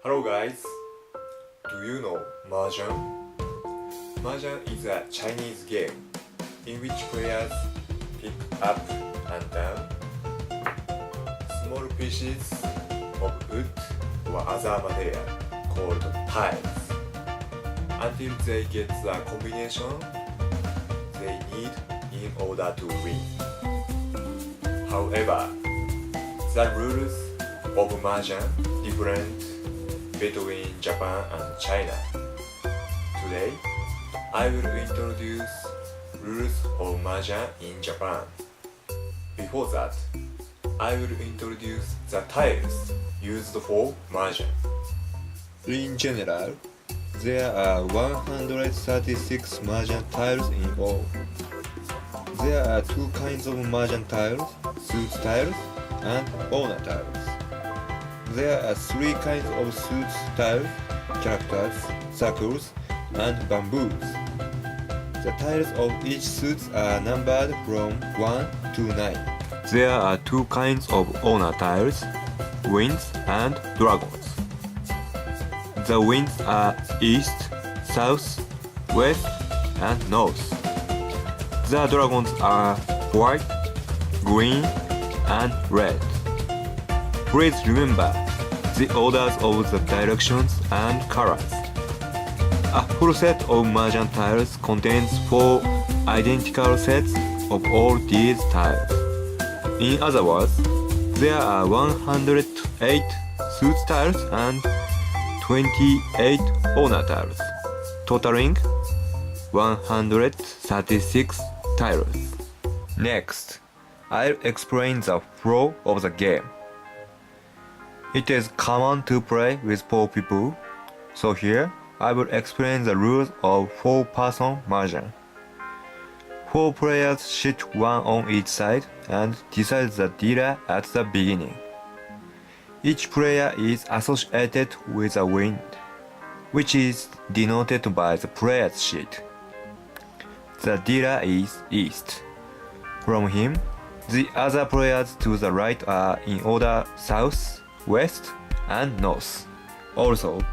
Hello guys, do you know Mahjong? Mahjong is a Chinese game in which players pick up and down small pieces of wood or other material called tiles until they get the combination they need in order to win. However, the rules of Mahjong different between Japan and China. Today, I will introduce rules of Mahjong in Japan. Before that, I will introduce the tiles used for Mahjong. In general, there are 136 Mahjong tiles in all. There are two kinds of Mahjong tiles, suits tiles and owner tiles. There are three kinds of suits tiles, characters, circles, and bamboos. The tiles of each suit are numbered from 1 to 9. There are two kinds of owner tiles, winds and dragons. The winds are east, south, west, and north. The dragons are white, green, and red. Please remember the orders of the directions and colors. A full set of Mahjong tiles contains 4 identical sets of all these tiles. In other words, there are 108 suit tiles and 28 owner tiles, totaling 136 tiles. Next, I'll explain the flow of the game. It is common to play with 4 people, so here I will explain the rules of 4-person Mahjong. 4 players sit one on each side and decide the dealer at the beginning. Each player is associated with a wind, which is denoted by the player's sheet. The dealer is east. From him, the other players to the right are in order south, west, and north. Also,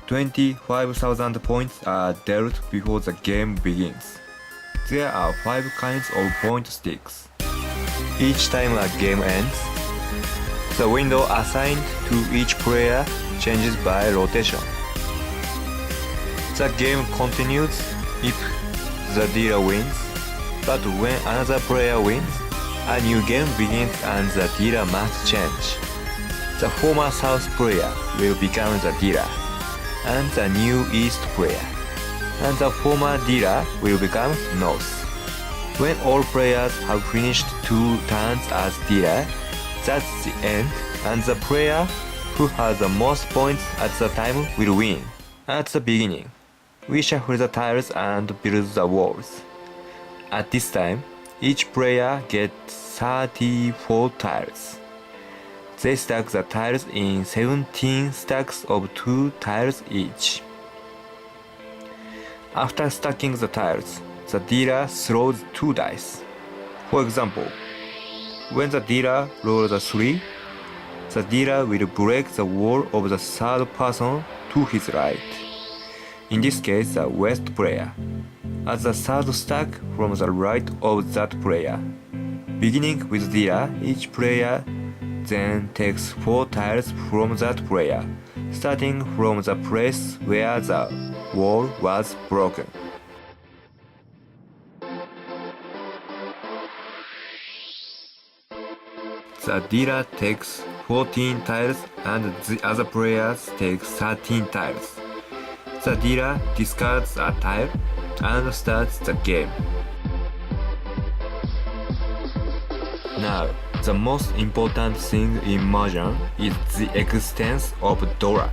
25,000 points are dealt before the game begins. There are 5 kinds of point sticks. Each time a game ends, the window assigned to each player changes by rotation. The game continues if the dealer wins, but when another player wins, a new game begins and the dealer must change. The former south player will become the dealer, and the new east player, and the former dealer will become north. When all players have finished 2 turns as dealer, that's the end, and the player who has the most points at the time will win. At the beginning, we shuffle the tiles and build the walls. At this time, each player gets 34 tiles. They stack the tiles in 17 stacks of 2 tiles each. After stacking the tiles, the dealer throws 2 dice. For example, when the dealer rolls a 3, the dealer will break the wall of the third person to his right. In this case, the west player, as the third stack from the right of that player. Beginning with dealer, each player then takes 4 tiles from that player, starting from the place where the wall was broken. The dealer takes 14 tiles and the other players take 13 tiles. The dealer discards a tile and starts the game. Now, the most important thing in Mahjong is the existence of Dora.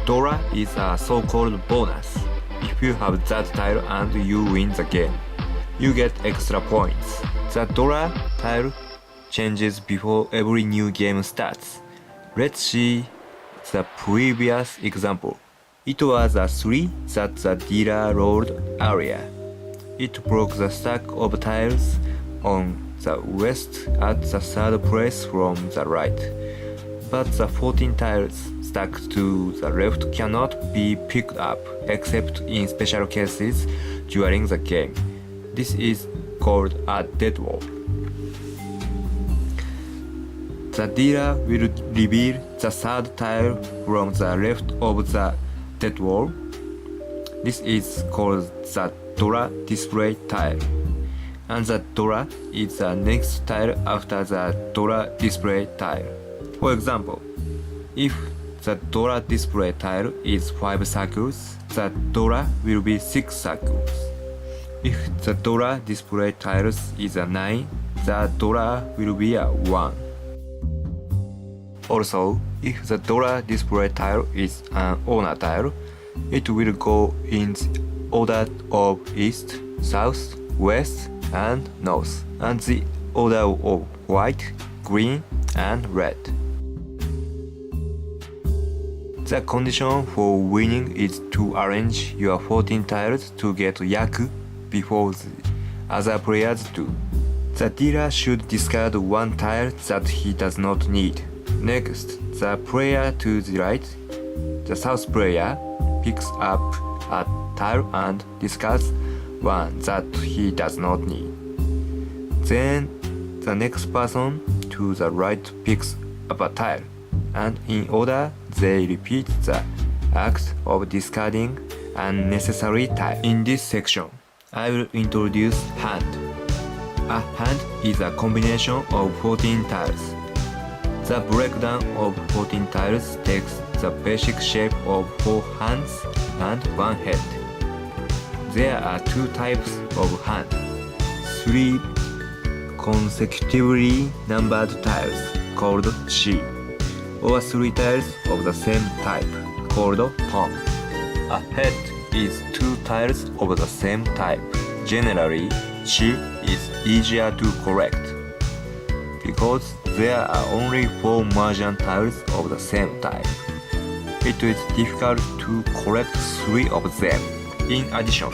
Dora is a so-called bonus. If you have that tile and you win the game, you get extra points. The Dora tile changes before every new game starts. Let's see the previous example. It was a 3 that the dealer rolled earlier. It broke the stack of tiles on the west at the third place from the right. but the 14 tiles stuck to the left cannot be picked up except in special cases during the game. This is called a dead wall. The dealer will reveal the third tile from the left of the dead wall. This is called the dollar display tile, and the dollar is the next tile after the dollar display tile. For example, if the dollar display tile is 5 circles, the dollar will be 6 circles. If the dollar display tile is a 9, the dollar will be a 1. Also, if the dollar display tile is an owner tile, it will go in the order of east, south, west, and north, and the order of white, green, and red. The condition for winning is to arrange your 14 tiles to get yaku before the other players do. The dealer should discard one tile that he does not need. Next, the player to the right, the south player, picks up a tile and discards one that he does not need. Then, the next person to the right picks up a tile, and in order, they repeat the act of discarding unnecessary tile. In this section, I will introduce hand. A hand is a combination of 14 tiles. The breakdown of 14 tiles takes the basic shape of 4 hands and 1 head. There are 2 types of hand. 3 consecutively numbered tiles called chi, or 3 tiles of the same type called pawn. A head is 2 tiles of the same type. Generally, chi is easier to correct because there are only 4 Mahjong tiles of the same type. It is difficult to correct 3 of them. In addition,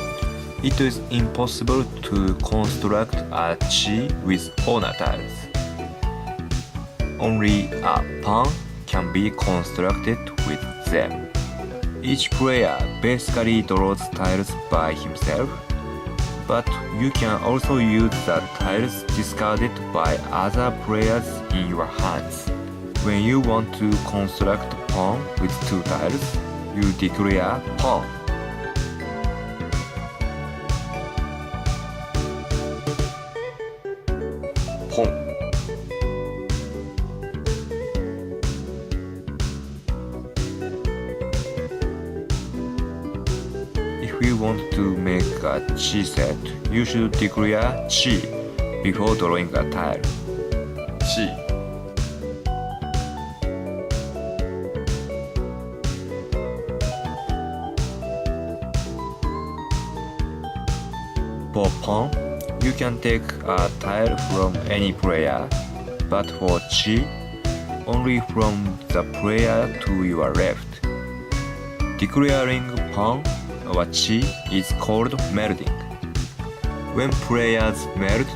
it is impossible to construct a chi with owner tiles. Only a pawn can be constructed with them. Each player basically draws tiles by himself, but you can also use the tiles discarded by other players in your hands. When you want to construct a pawn with 2 tiles, you declare pawn. Pawn. If you want to make a chi set, you should declare chi before drawing a tile. Chi. For pawn, you can take a tile from any player, but for chi, only from the player to your left. Declaring pawn or chi is called melding. When players meld,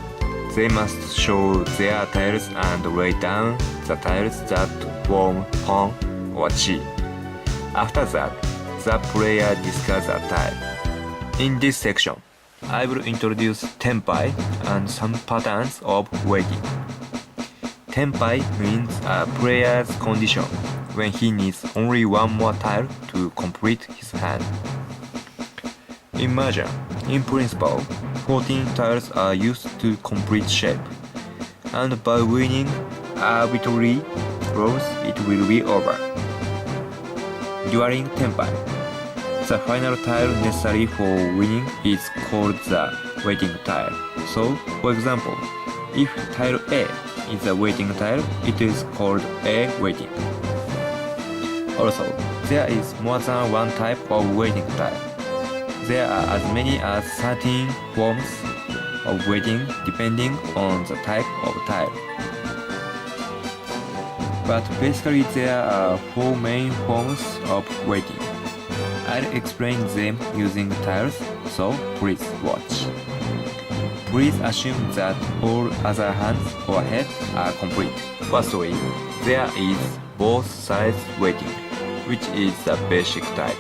they must show their tiles and lay down the tiles that form pawn or chi. After that, the player discards a tile. In this section, I will introduce tenpai and some patterns of waiting. Tenpai means a player's condition when he needs only one more tile to complete his hand. In Mahjong, in principle, 14 tiles are used to complete shape, and by winning arbitrary rolls, it will be over. During tenpai, the final tile necessary for winning is called the waiting tile. So, for example, if tile A is a waiting tile, it is called A waiting. Also, there is more than one type of waiting tile. There are as many as 13 forms of waiting depending on the type of tile. But basically there are 4 main forms of waiting. I'll explain them using tiles, so please watch. please assume that all other hands or heads are complete. Firstly, there is both sides waiting, which is the basic type.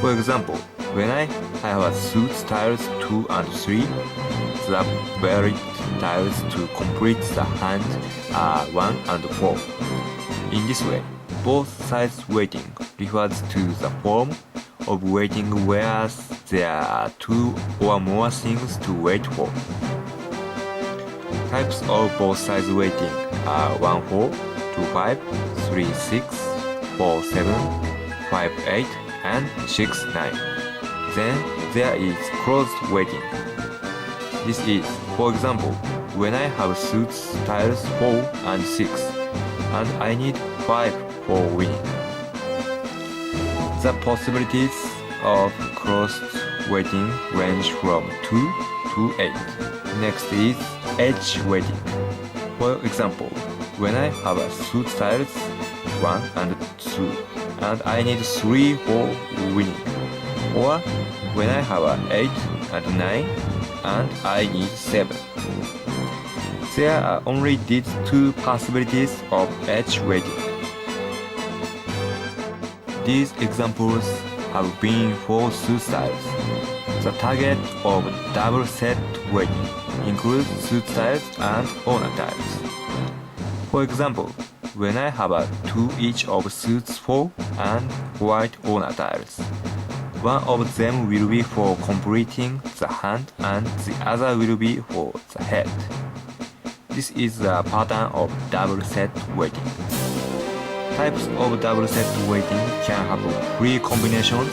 For example, when I have suits tiles 2 and 3, the valid tiles to complete the hand are 1 and 4. In this way, both sides waiting refers to the form of waiting where there are 2 or more things to wait for. Types of both sides waiting are 1 4, 2 5, 3 6, 4 7, 5 8, and 6 9. Then there is closed waiting. This is, for example, when I have suits tiles 4 and 6, and I need 5 for winning. The possibilities of closed waiting range from 2 to 8. Next is edge waiting. For example, when I have a suit tiles 1 and 2, and I need 3 for winning. Or when I have a 8 and 9, and I need 7. There are only these 2 possibilities of edge waiting. These examples have been for suit tiles. The target of double set waiting includes suit tiles and owner tiles. For example, when I have a 2 each of suits 4 and white owner tiles, one of them will be for completing the hand and the other will be for the head. This is the pattern of double set waiting. Types of double set waiting can have 3 combinations,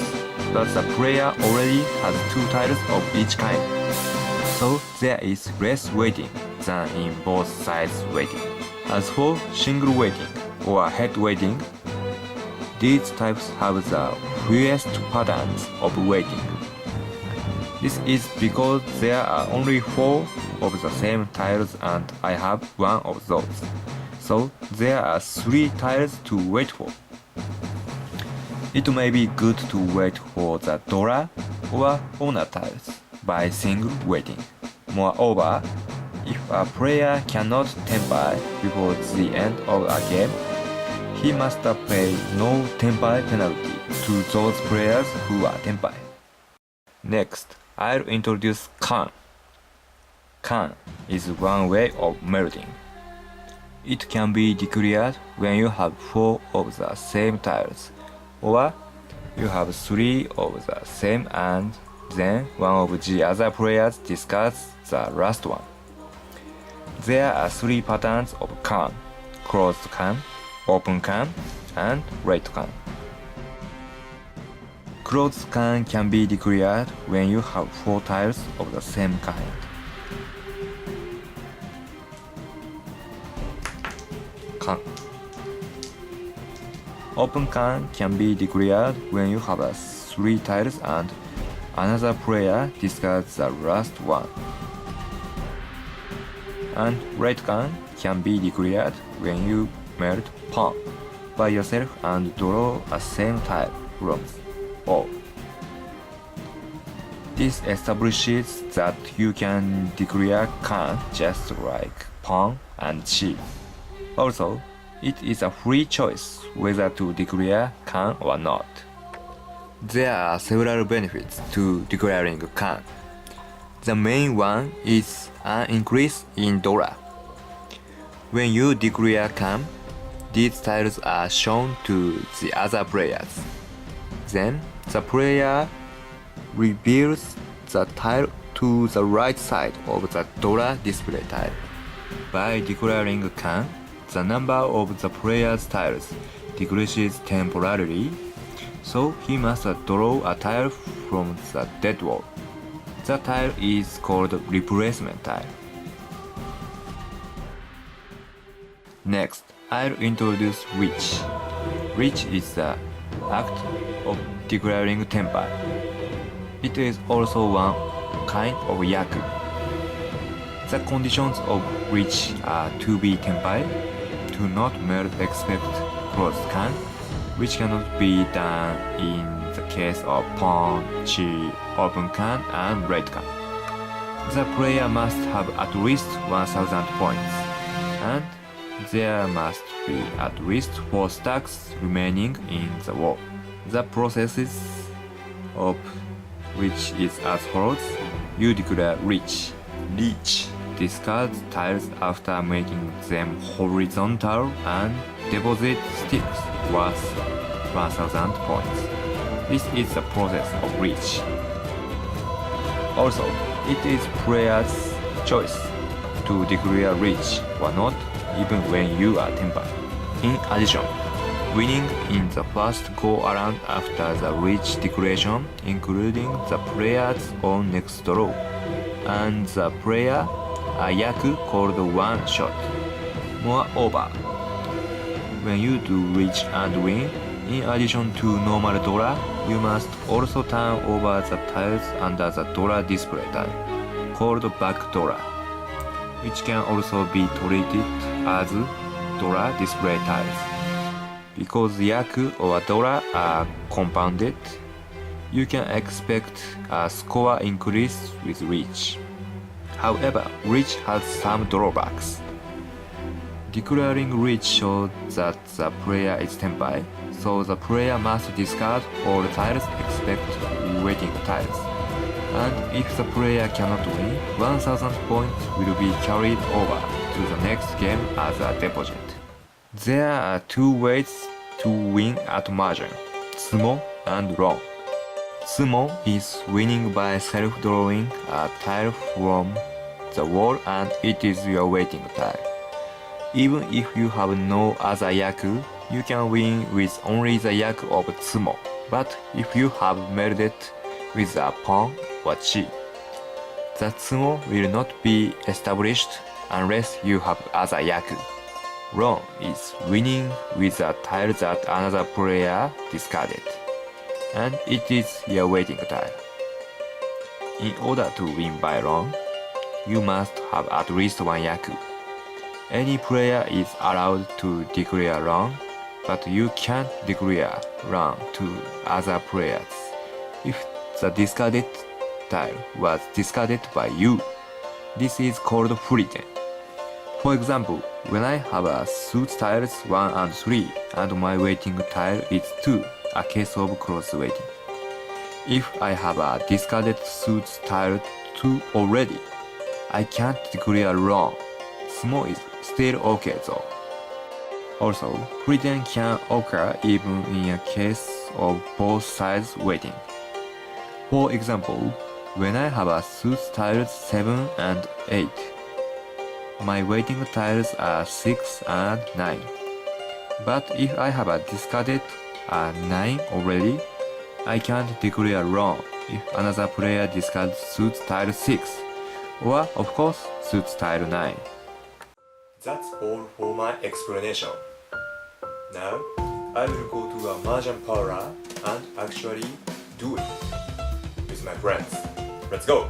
but the player already has 2 tiles of each kind. So there is less waiting than in both sides waiting. As for single waiting or head waiting, these types have the fewest patterns of waiting. This is because there are only 4 of the same tiles and I have 1 of those. So there are 3 tiles to wait for. It may be good to wait for the draw or owner tiles by single waiting. Moreover, if a player cannot tempai before the end of a game, he must pay no tempai penalty to those players who are tempai. Next, I'll introduce can. Can is one way of melting. It can be declared when you have 4 of the same tiles, or you have 3 of the same and then one of the other players discards the last one. There are 3 patterns of can: closed can, open can, and late can. Closed can be declared when you have 4 tiles of the same kind. Can. Open can be declared when you have 3 tiles and another player discards the last one. And late can be declared when you melt pawn by yourself and draw a same tile from all. This establishes that you can declare can just like pawn and cheese. Also, it is a free choice whether to declare can or not. There are several benefits to declaring can. The main one is an increase in draw. When you declare can, these tiles are shown to the other players. Then the player reveals the tile to the right side of the draw display tile. By declaring can, the number of the player's tiles decreases temporarily, so he must draw a tile from the dead wall. The tile is called replacement tile. Next, I'll introduce reach. Reach is the act of declaring tempai. It is also one kind of yaku. The conditions of reach are to be tempai, to not melt expect closed can, which cannot be done in the case of pawn, chi, open can, and late can. The player must have at least 1000 points, and there must be at least 4 stacks remaining in the wall. The process of which is as follows. You declare reach. Discard tiles after making them horizontal and deposit sticks worth 1000 points. This is the process of reach. Also, it is player's choice to declare reach or not, even when you are tempered. In addition, winning in the first go-around after the reach declaration, including the player's own next draw, and the player a yaku called one shot. Moreover, when you do reach and win, in addition to normal draw, you must also turn over the tiles under the draw display tile, called back draw, which can also be treated as draw display tiles. Because yaku or draw are compounded, you can expect a score increase with reach. However, reach has some drawbacks. Declaring reach shows that the player is tempered, so the player must discard all tiles except waiting tiles. And if the player cannot win, 1000 points will be carried over to the next game as a deposit. There are 2 ways to win at Mahjong: sumo and long. Sumo is winning by self-drawing a tile from the wall, and it is your waiting tile. Even if you have no other yaku, you can win with only the yaku of sumo. But if you have melded with a pawn or chi, the sumo will not be established unless you have other yaku. Long is winning with a tile that another player discarded, and it is your waiting tile. In order to win by long, you must have at least 1 yaku. Any player is allowed to declare long, but you can't declare long to other players if the discarded tile was discarded by you. This is called freeten. For example, when I have a suit tiles 1 and 3 and my waiting tile is 2, a case of cross waiting. If I have a discarded suit tile 2 already, I can't declare long. Sumo is still okay though. Also, freeten can occur even in a case of both sides waiting. For example, when I have a suit tiles 7 and 8, my waiting tiles are 6 and 9. But if I have a discarded a 9 already, I can't declare long if another player discards suit tile 6, or of course suit tile 9. That's all for my explanation. Now, I will go to a Mahjong parlor and actually do it with my friends. Let's go!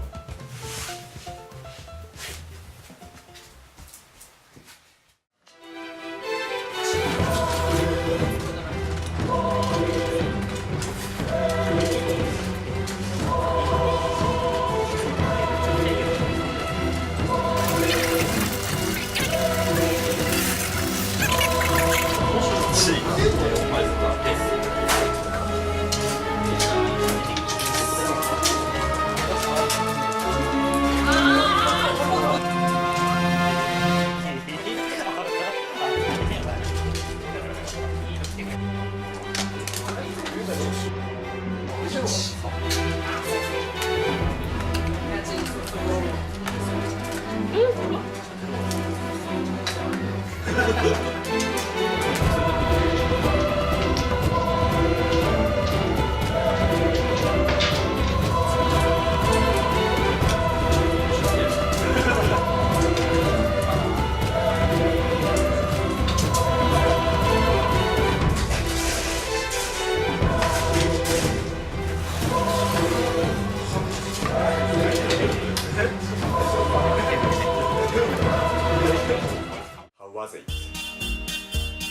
Was it?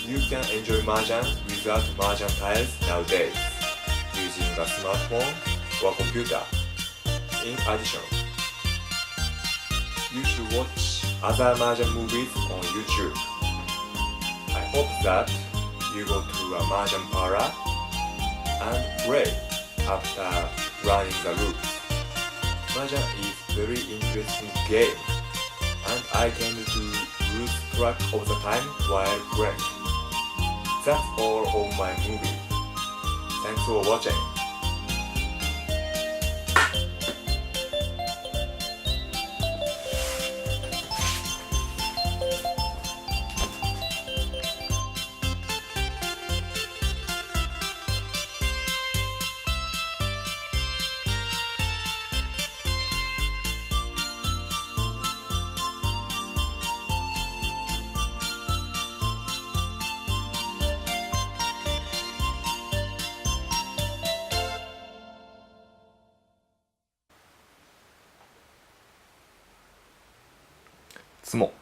You can enjoy Mahjong without Mahjong tiles nowadays, using a smartphone or computer. In addition, you should watch other Mahjong movies on YouTube. I hope that you go to a Mahjong parlor and play after learning the rules. Mahjong is very interesting game, and I tend to lose track of the time while playing. That's all of my movie. Thanks for watching. つも